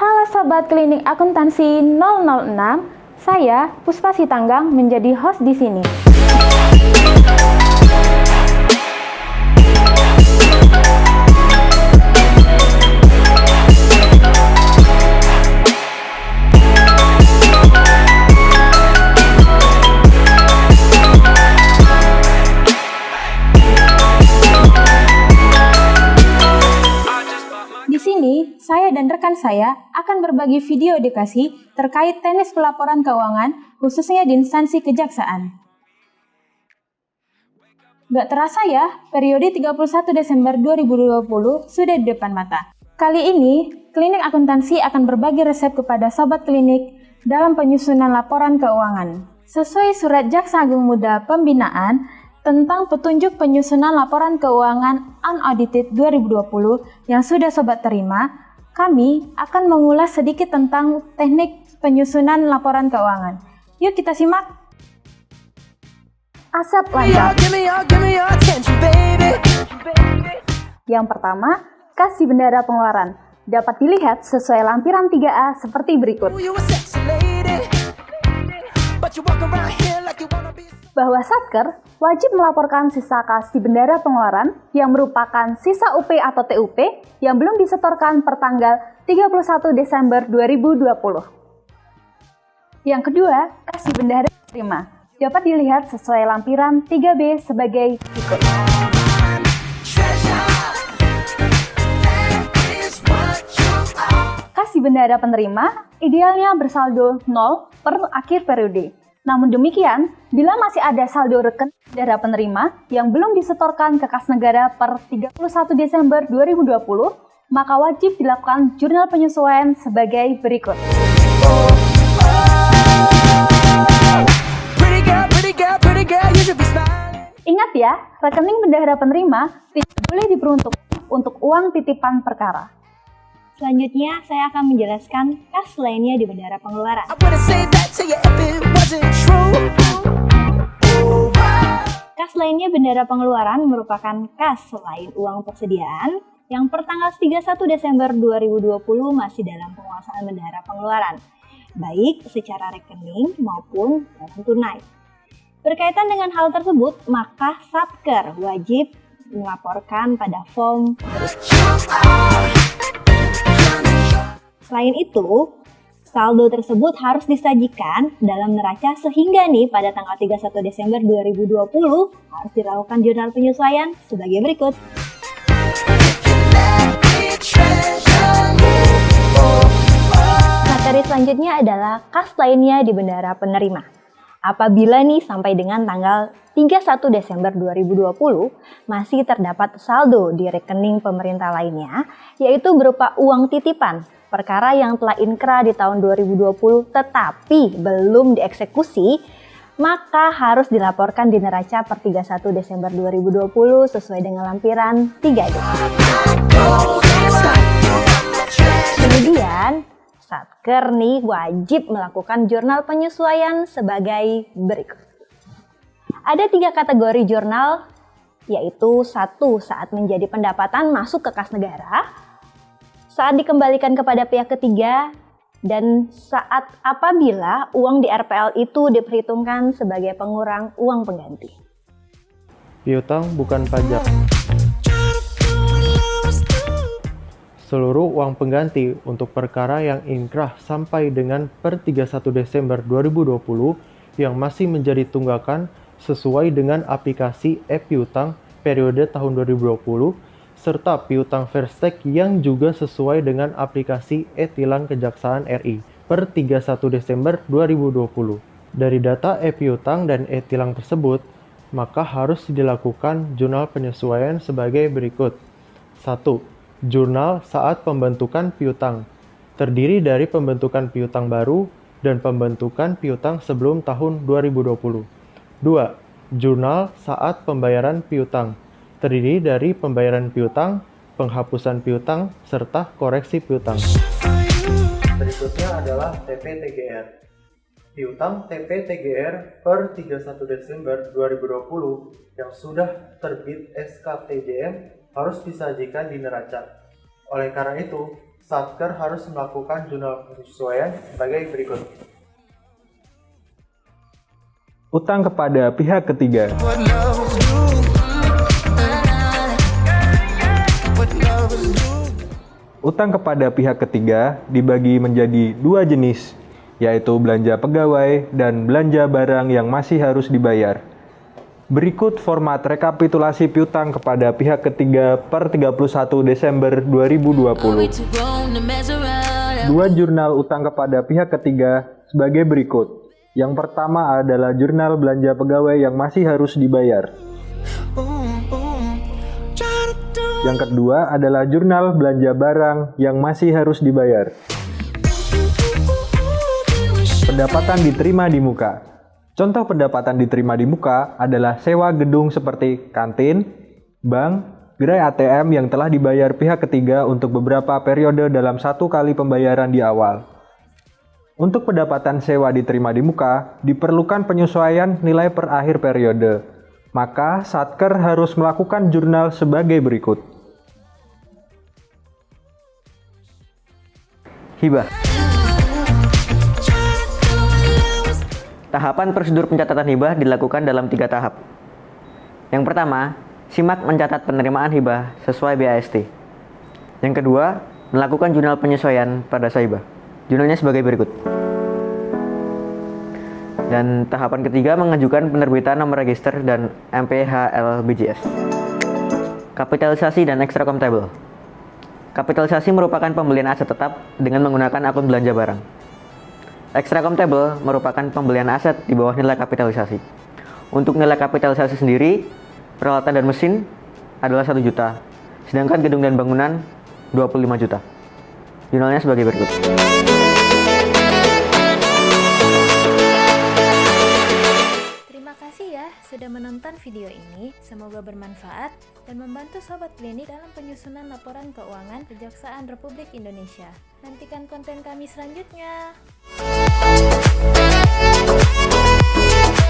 Halo Sobat Klinik Akuntansi 006, saya Puspa Sitanggang menjadi host di sini. Di sini, saya dan rekan saya akan berbagi video edukasi terkait teknis pelaporan keuangan, khususnya di instansi kejaksaan. Gak terasa ya, periode 31 Desember 2020 sudah di depan mata. Kali ini, Klinik Akuntansi akan berbagi resep kepada Sobat Klinik dalam penyusunan laporan keuangan. Sesuai Surat Jaksa Agung Muda Pembinaan tentang petunjuk penyusunan laporan keuangan unaudited 2020 yang sudah Sobat terima, kami akan mengulas sedikit tentang teknik penyusunan laporan keuangan. Yuk kita simak. Asap lengkap. Yang pertama, kas di bendara pengeluaran. Dapat dilihat sesuai lampiran 3A seperti berikut. Bahwa Satker wajib melaporkan sisa kas di bendara pengeluaran yang merupakan sisa UP atau TUP yang belum disetorkan per tanggal 31 Desember 2020. Yang kedua, kas di bendara penerima dapat dilihat sesuai lampiran 3B sebagai berikut. Kas di bendara penerima idealnya bersaldo 0 per akhir periode. Namun demikian, bila masih ada saldo rekening bendara penerima yang belum disetorkan ke kas negara per 31 Desember 2020, maka wajib dilakukan jurnal penyesuaian sebagai berikut. Ingat ya, rekening bendahara penerima tidak boleh diperuntukkan untuk uang titipan perkara. Selanjutnya, saya akan menjelaskan kas lainnya di bendahara pengeluaran. Kas lainnya bendahara pengeluaran merupakan kas selain uang persediaan yang per tanggal 31 Desember 2020 masih dalam penguasaan bendahara pengeluaran, baik secara rekening maupun dalam tunai. Berkaitan dengan hal tersebut, maka Satker wajib melaporkan pada form. Selain itu, saldo tersebut harus disajikan dalam neraca sehingga nih pada tanggal 31 Desember 2020 harus dilakukan jurnal penyesuaian sebagai berikut. Materi selanjutnya adalah kas lainnya di bendahara penerima. Apabila nih sampai dengan tanggal 31 Desember 2020 masih terdapat saldo di rekening pemerintah lainnya, yaitu berupa uang titipan, perkara yang telah inkrah di tahun 2020 tetapi belum dieksekusi, maka harus dilaporkan di neraca per 31 Desember 2020 sesuai dengan lampiran 3D. Kemudian, Satker nih wajib melakukan jurnal penyesuaian sebagai berikut. Ada 3 kategori jurnal, yaitu 1 saat menjadi pendapatan masuk ke kas negara, saat dikembalikan kepada pihak ketiga, dan saat apabila uang di RPL itu diperhitungkan sebagai pengurang uang pengganti. Piutang bukan pajak. Seluruh uang pengganti untuk perkara yang inkrah sampai dengan per 31 Desember 2020 yang masih menjadi tunggakan sesuai dengan aplikasi e-piutang periode tahun 2020 serta piutang Verstek yang juga sesuai dengan aplikasi e-tilang Kejaksaan RI per 31 Desember 2020. Dari data e-piutang dan e-tilang tersebut, maka harus dilakukan jurnal penyesuaian sebagai berikut. 1. Jurnal saat pembentukan piutang, terdiri dari pembentukan piutang baru dan pembentukan piutang sebelum tahun 2020. 2. Jurnal saat pembayaran piutang, terdiri dari pembayaran piutang, penghapusan piutang, serta koreksi piutang. Berikutnya adalah TP-TGR. Piutang TP-TGR per 31 Desember 2020 yang sudah terbit SK TJM harus disajikan di neraca. Oleh karena itu, Satker harus melakukan jurnal penyesuaian sebagai berikut. Utang kepada pihak ketiga. Utang kepada pihak ketiga dibagi menjadi dua jenis, yaitu belanja pegawai dan belanja barang yang masih harus dibayar. Berikut format rekapitulasi piutang kepada pihak ketiga per 31 Desember 2020. Dua jurnal utang kepada pihak ketiga sebagai berikut. Yang pertama adalah jurnal belanja pegawai yang masih harus dibayar. Yang kedua adalah jurnal belanja barang yang masih harus dibayar. Pendapatan diterima di muka. Contoh pendapatan diterima di muka adalah sewa gedung seperti kantin, bank, gerai ATM yang telah dibayar pihak ketiga untuk beberapa periode dalam satu kali pembayaran di awal. Untuk pendapatan sewa diterima di muka, diperlukan penyesuaian nilai per akhir periode. Maka, Satker harus melakukan jurnal sebagai berikut. Hibah. Tahapan prosedur pencatatan hibah dilakukan dalam 3 tahap. Yang pertama, simak mencatat penerimaan hibah sesuai BAST. Yang kedua, melakukan jurnal penyesuaian pada hibah. Jurnalnya sebagai berikut. Dan tahapan ketiga mengajukan penerbitan nomor register dan MPHLBJS. Kapitalisasi dan extra accountable. Kapitalisasi merupakan pembelian aset tetap dengan menggunakan akun belanja barang. Extra accountable merupakan pembelian aset di bawah nilai kapitalisasi. Untuk nilai kapitalisasi sendiri, peralatan dan mesin adalah 1 juta, sedangkan gedung dan bangunan 25 juta. Jurnalnya sebagai berikut. Terima kasih ya sudah menonton video ini. Semoga bermanfaat dan membantu Sobat Klinik dalam penyusunan laporan keuangan Kejaksaan Republik Indonesia. Nantikan konten kami selanjutnya.